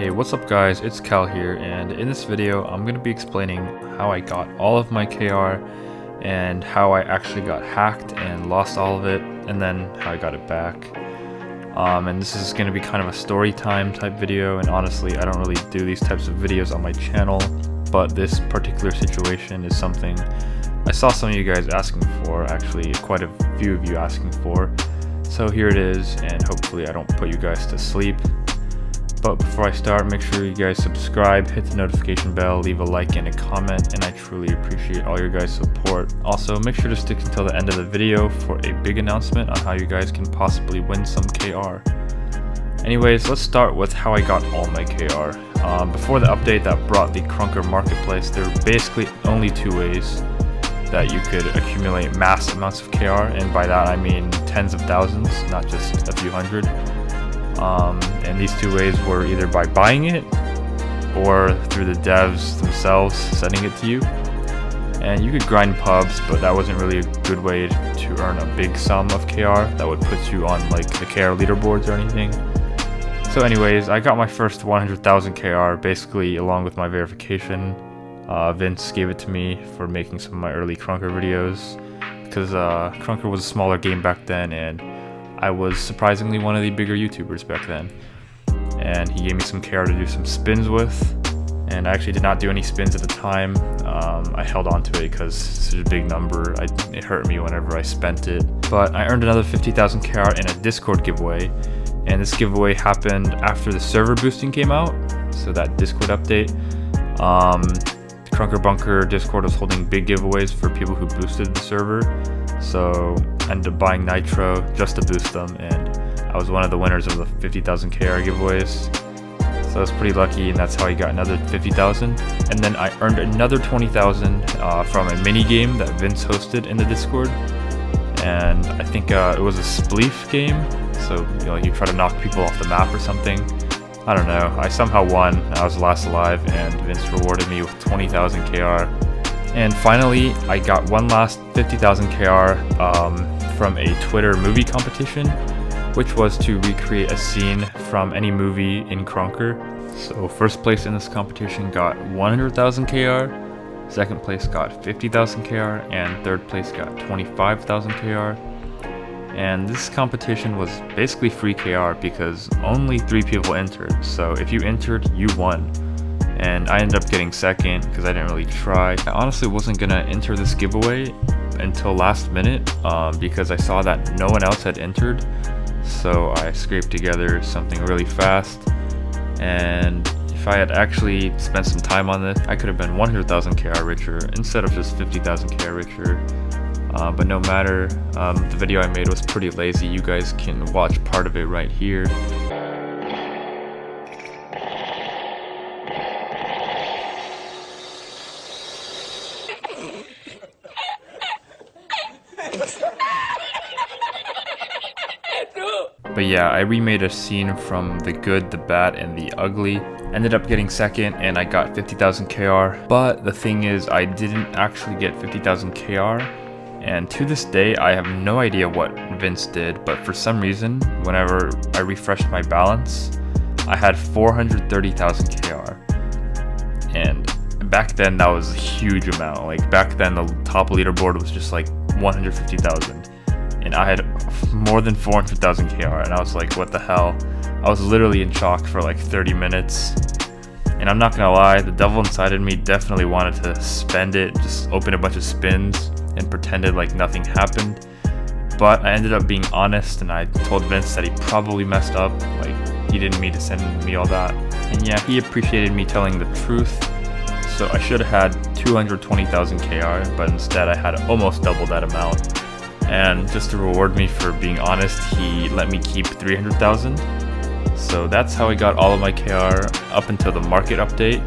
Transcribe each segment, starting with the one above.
Hey, what's up guys, it's Cal here, and in this video I'm going to be explaining how I got all of my KR and how I actually got hacked and lost all of it, and then how I got it back. And this is going to be kind of a story time type video, and honestly I don't really do these types of videos on my channel, but this particular situation is something I saw some of you guys asking for, actually quite a few of you asking for. So here it is, and hopefully I don't put you guys to sleep. But before I start, make sure you guys subscribe, hit the notification bell, leave a like and a comment, and I truly appreciate all your guys' support. Also, make sure to stick until the end of the video for a big announcement on how you guys can possibly win some KR. Anyways, let's start with how I got all my KR. Before the update that brought the Krunker marketplace, there were basically only two ways that you could accumulate mass amounts of KR, and by that I mean tens of thousands, not just a few hundred. And these two ways were either by buying it or through the devs themselves sending it to you. And you could grind pubs, but that wasn't really a good way to earn a big sum of KR that would put you on like the KR leaderboards or anything. So anyways, I got my first 100,000 KR basically along with my verification. Vince gave it to me for making some of my early Krunker videos, because Krunker was a smaller game back then, and I was surprisingly one of the bigger YouTubers back then. And he gave me some KR to do some spins with, and I actually did not do any spins at the time. I held on to it because it's such a big number, it hurt me whenever I spent it. But I earned another 50,000 KR in a Discord giveaway, and this giveaway happened after the server boosting came out, so that Discord update. Krunker Bunker Discord was holding big giveaways for people who boosted the server, so I ended up buying Nitro just to boost them, and I was one of the winners of the 50,000 KR giveaways. So I was pretty lucky, and that's how I got another 50,000. And then I earned another 20,000 from a mini game that Vince hosted in the Discord, and I think it was a spleef game. So you try to knock people off the map or something. I don't know. I somehow won. I was last alive, and Vince rewarded me with 20,000 KR. And finally, I got one last 50,000 KR from a Twitter movie competition, which was to recreate a scene from any movie in Krunker. So first place in this competition got 100,000 KR, second place got 50,000 KR, and third place got 25,000 KR. And this competition was basically free KR because only 3 people entered, so if you entered, you won. And I ended up getting second because I didn't really try. I honestly wasn't gonna enter this giveaway until last minute because I saw that no one else had entered, so I scraped together something really fast. And if I had actually spent some time on this, I could have been 100,000 KR richer instead of just 50,000 KR richer. But no matter, the video I made was pretty lazy. You guys can watch part of it right here. But yeah, I remade a scene from The Good, the Bad, and the Ugly. Ended up getting second, and I got 50,000 KR. But the thing is, I didn't actually get 50,000 KR. And to this day, I have no idea what Vince did, but for some reason, whenever I refreshed my balance, I had 430,000 KR. And back then, that was a huge amount. Like back then, the top leaderboard was just like 150,000. And I had more than 400,000 KR, and I was like, what the hell? I was literally in shock for like 30 minutes. And I'm not gonna lie, the devil inside of me definitely wanted to spend it, just open a bunch of spins and pretended like nothing happened. But I ended up being honest, and I told Vince that he probably messed up, like he didn't mean to send me all that. And yeah, he appreciated me telling the truth. So I should have had 220,000 KR, but instead I had almost double that amount. And just to reward me for being honest, he let me keep 300,000. So that's how I got all of my KR up until the market update.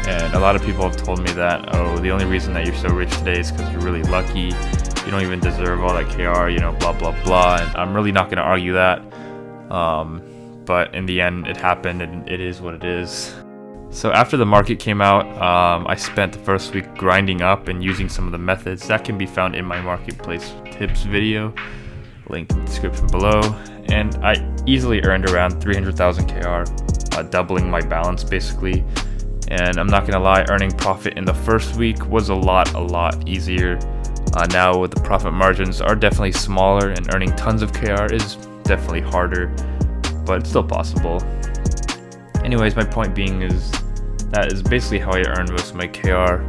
And a lot of people have told me that, oh, the only reason that you're so rich today is because you're really lucky. You don't even deserve all that KR, blah, blah, blah. And I'm really not going to argue that. But in the end, it happened, and it is what it is. So after the market came out, I spent the first week grinding up and using some of the methods that can be found in my marketplace tips video, link in the description below. And I easily earned around 300,000 KR doubling my balance basically. And I'm not gonna lie, earning profit in the first week was a lot easier. Now the profit margins are definitely smaller, and earning tons of KR is definitely harder, but it's still possible. Anyways, my point being is that is basically how I earned most of my KR.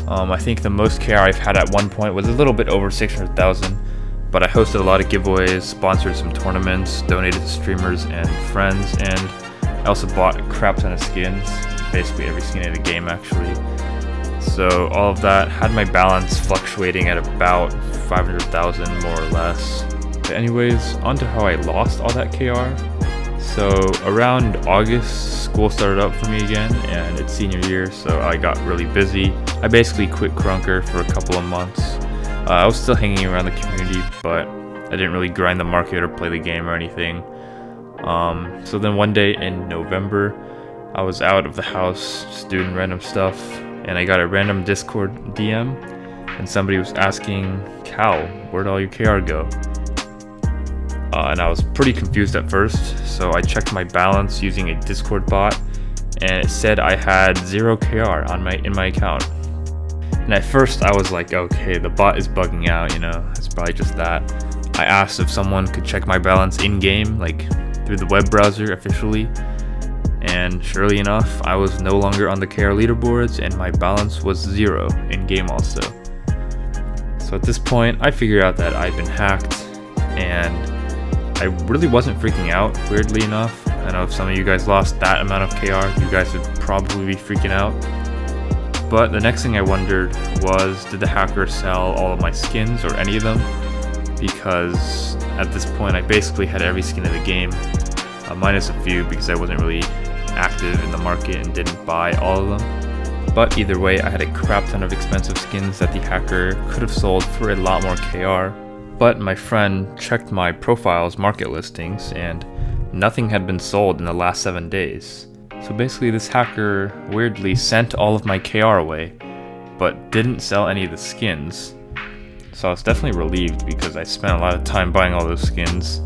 I think the most KR I've had at one point was a little bit over 600,000, but I hosted a lot of giveaways, sponsored some tournaments, donated to streamers and friends, and I also bought a crap ton of skins, basically every skin in the game actually. So all of that had my balance fluctuating at about 500,000 more or less. But anyways, on to how I lost all that KR. So around August, school started up for me again, and it's senior year, so I got really busy. I basically quit Krunker for a couple of months. I was still hanging around the community, but I didn't really grind the market or play the game or anything. So then one day in November, I was out of the house just doing random stuff, and I got a random Discord DM, and somebody was asking, "Cal, where'd all your KR go?" And I was pretty confused at first, so I checked my balance using a Discord bot, and it said I had 0 KR in my account. And at first I was like, okay, the bot is bugging out, you know, it's probably just that. I asked if someone could check my balance in-game, like through the web browser officially, and surely enough, I was no longer on the KR leaderboards, and my balance was 0 in-game also. So at this point, I figured out that I'd been hacked, and I really wasn't freaking out, weirdly enough. I know if some of you guys lost that amount of KR, you guys would probably be freaking out. But the next thing I wondered was, did the hacker sell all of my skins or any of them? Because at this point I basically had every skin in the game, minus a few because I wasn't really active in the market and didn't buy all of them. But either way, I had a crap ton of expensive skins that the hacker could have sold for a lot more KR. But my friend checked my profile's market listings, and nothing had been sold in the last 7 days. So basically this hacker weirdly sent all of my KR away, but didn't sell any of the skins. So I was definitely relieved because I spent a lot of time buying all those skins.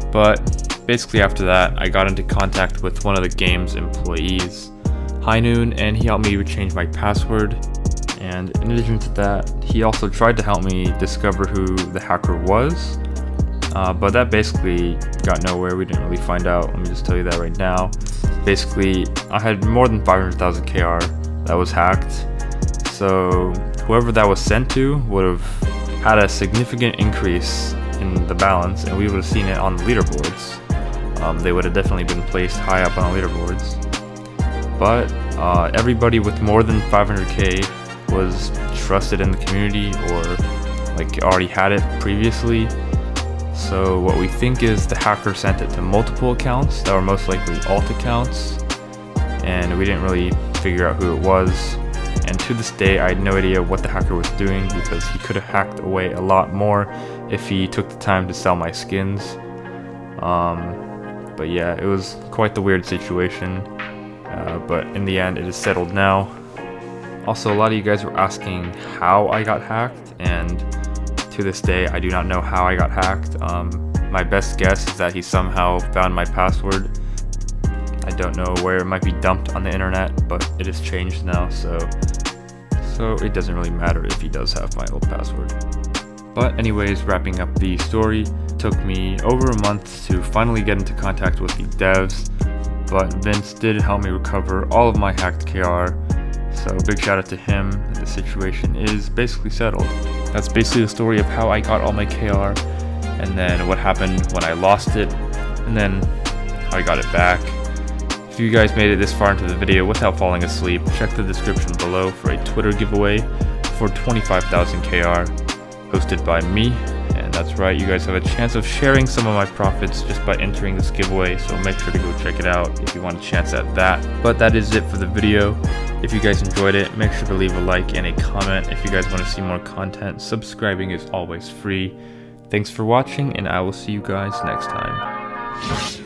But basically after that, I got into contact with one of the game's employees, High Noon, and he helped me change my password. And in addition to that, he also tried to help me discover who the hacker was, but that basically got nowhere. We didn't really find out. Let me just tell you that right now. Basically, I had more than 500,000 KR that was hacked, so whoever that was sent to would have had a significant increase in the balance, and we would have seen it on the leaderboards. They would have definitely been placed high up on the leaderboards. But everybody with more than 500k was trusted in the community, or like already had it previously. So what we think is the hacker sent it to multiple accounts that were most likely alt accounts, and we didn't really figure out who it was. And to this day, I had no idea what the hacker was doing, because he could have hacked away a lot more if he took the time to sell my skins. But yeah, it was quite the weird situation, but in the end it is settled now. Also, a lot of you guys were asking how I got hacked, and to this day I do not know how I got hacked. My best guess is that he somehow found my password. I don't know where it might be dumped on the internet, but it has changed now, so it doesn't really matter if he does have my old password. But anyways, wrapping up the story, it took me over a month to finally get into contact with the devs, but Vince did help me recover all of my hacked KR. So big shout out to him. The situation is basically settled. That's basically the story of how I got all my KR, and then what happened when I lost it, and then how I got it back. If you guys made it this far into the video without falling asleep, check the description below for a Twitter giveaway for 25,000 KR hosted by me. And that's right, you guys have a chance of sharing some of my profits just by entering this giveaway, so make sure to go check it out if you want a chance at that. But that is it for the video. If you guys enjoyed it, make sure to leave a like and a comment. If you guys want to see more content, subscribing is always free. Thanks for watching, and I will see you guys next time.